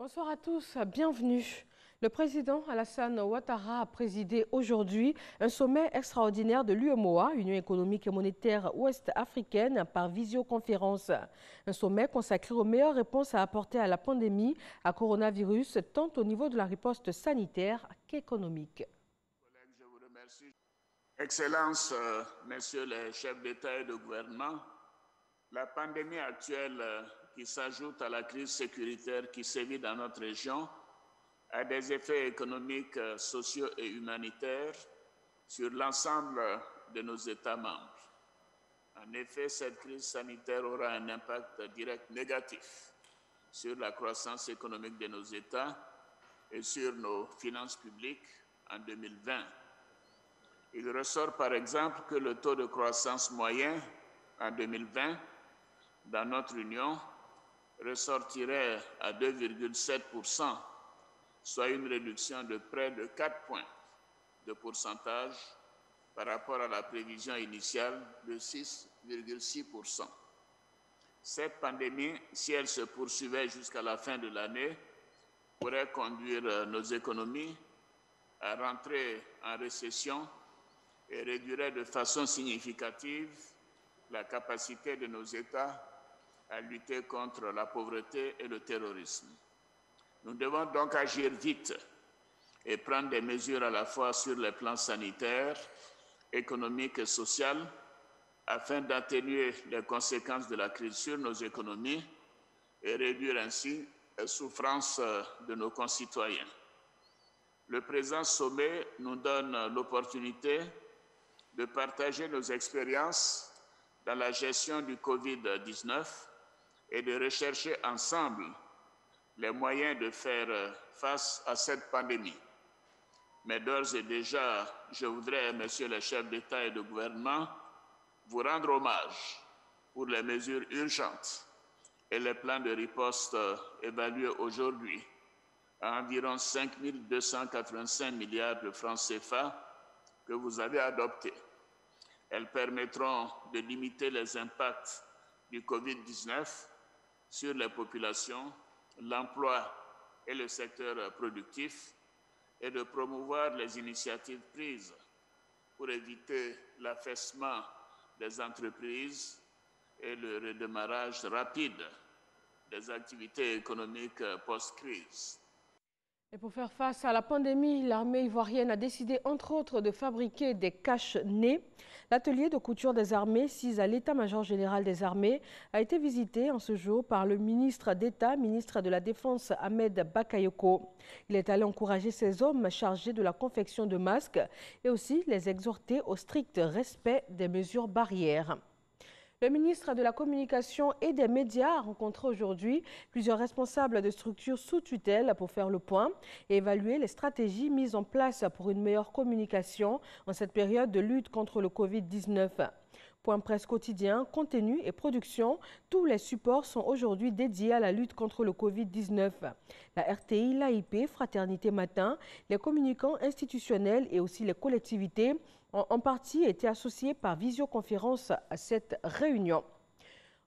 Bonsoir à tous, bienvenue. Le président Alassane Ouattara a présidé aujourd'hui un sommet extraordinaire de l'UEMOA, Union économique et monétaire ouest-africaine, par visioconférence. Un sommet consacré aux meilleures réponses à apporter à la pandémie à coronavirus, tant au niveau de la riposte sanitaire qu'économique. Je vous remercie. Excellences, messieurs les chefs d'État et de gouvernement, la pandémie actuelle qui s'ajoute à la crise sécuritaire qui sévit dans notre région a des effets économiques, sociaux et humanitaires sur l'ensemble de nos États membres. En effet, cette crise sanitaire aura un impact direct négatif sur la croissance économique de nos États et sur nos finances publiques en 2020. Il ressort par exemple que le taux de croissance moyen en 2020 dans notre Union ressortirait à 2,7%, soit une réduction de près de 4 points de pourcentage par rapport à la prévision initiale de 6,6%. Cette pandémie, si elle se poursuivait jusqu'à la fin de l'année, pourrait conduire nos économies à rentrer en récession et réduirait de façon significative la capacité de nos États à lutter contre la pauvreté et le terrorisme. Nous devons donc agir vite et prendre des mesures à la fois sur les plans sanitaires, économiques et social afin d'atténuer les conséquences de la crise sur nos économies et réduire ainsi les souffrances de nos concitoyens. Le présent sommet nous donne l'opportunité de partager nos expériences dans la gestion du Covid-19 et de rechercher ensemble les moyens de faire face à cette pandémie. Mais d'ores et déjà, je voudrais, messieurs les chefs d'État et de gouvernement, vous rendre hommage pour les mesures urgentes et les plans de riposte évalués aujourd'hui à environ 5 285 milliards de francs CFA que vous avez adoptés. Elles permettront de limiter les impacts du Covid-19 sur les populations, l'emploi et le secteur productif et de promouvoir les initiatives prises pour éviter l'affaissement des entreprises et le redémarrage rapide des activités économiques post-crise. Et pour faire face à la pandémie, l'armée ivoirienne a décidé entre autres de fabriquer des cache-nez. L'atelier de couture des armées, sis à l'état-major général des armées, a été visité en ce jour par le ministre d'État, ministre de la Défense Ahmed Bakayoko. Il est allé encourager ces hommes chargés de la confection de masques et aussi les exhorter au strict respect des mesures barrières. Le ministre de la Communication et des Médias a rencontré aujourd'hui plusieurs responsables de structures sous tutelle pour faire le point et évaluer les stratégies mises en place pour une meilleure communication en cette période de lutte contre le Covid-19. Point presse quotidien, contenu et production, tous les supports sont aujourd'hui dédiés à la lutte contre le Covid-19. La RTI, l'AIP, Fraternité Matin, les communicants institutionnels et aussi les collectivités ont en partie été associés par visioconférence à cette réunion.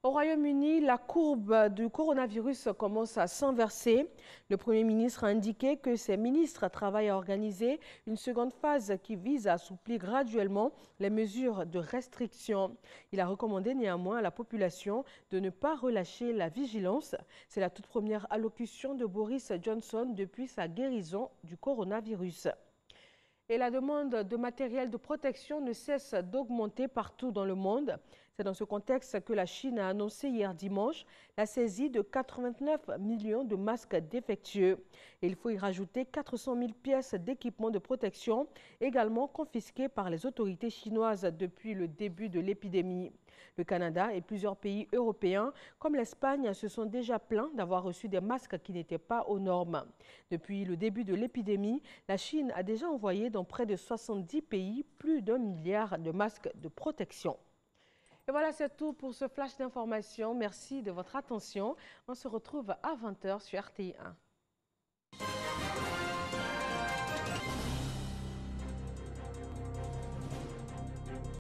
Au Royaume-Uni, la courbe du coronavirus commence à s'inverser. Le Premier ministre a indiqué que ses ministres travaillent à organiser une seconde phase qui vise à assouplir graduellement les mesures de restriction. Il a recommandé néanmoins à la population de ne pas relâcher la vigilance. C'est la toute première allocution de Boris Johnson depuis sa guérison du coronavirus. Et la demande de matériel de protection ne cesse d'augmenter partout dans le monde. C'est dans ce contexte que la Chine a annoncé hier dimanche la saisie de 89 millions de masques défectueux. Et il faut y rajouter 400 000 pièces d'équipements de protection, également confisquées par les autorités chinoises depuis le début de l'épidémie. Le Canada et plusieurs pays européens, comme l'Espagne, se sont déjà plaints d'avoir reçu des masques qui n'étaient pas aux normes. Depuis le début de l'épidémie, la Chine a déjà envoyé dans près de 70 pays plus d'1 milliard de masques de protection. Et voilà, c'est tout pour ce flash d'information. Merci de votre attention. On se retrouve à 20h sur RTI 1.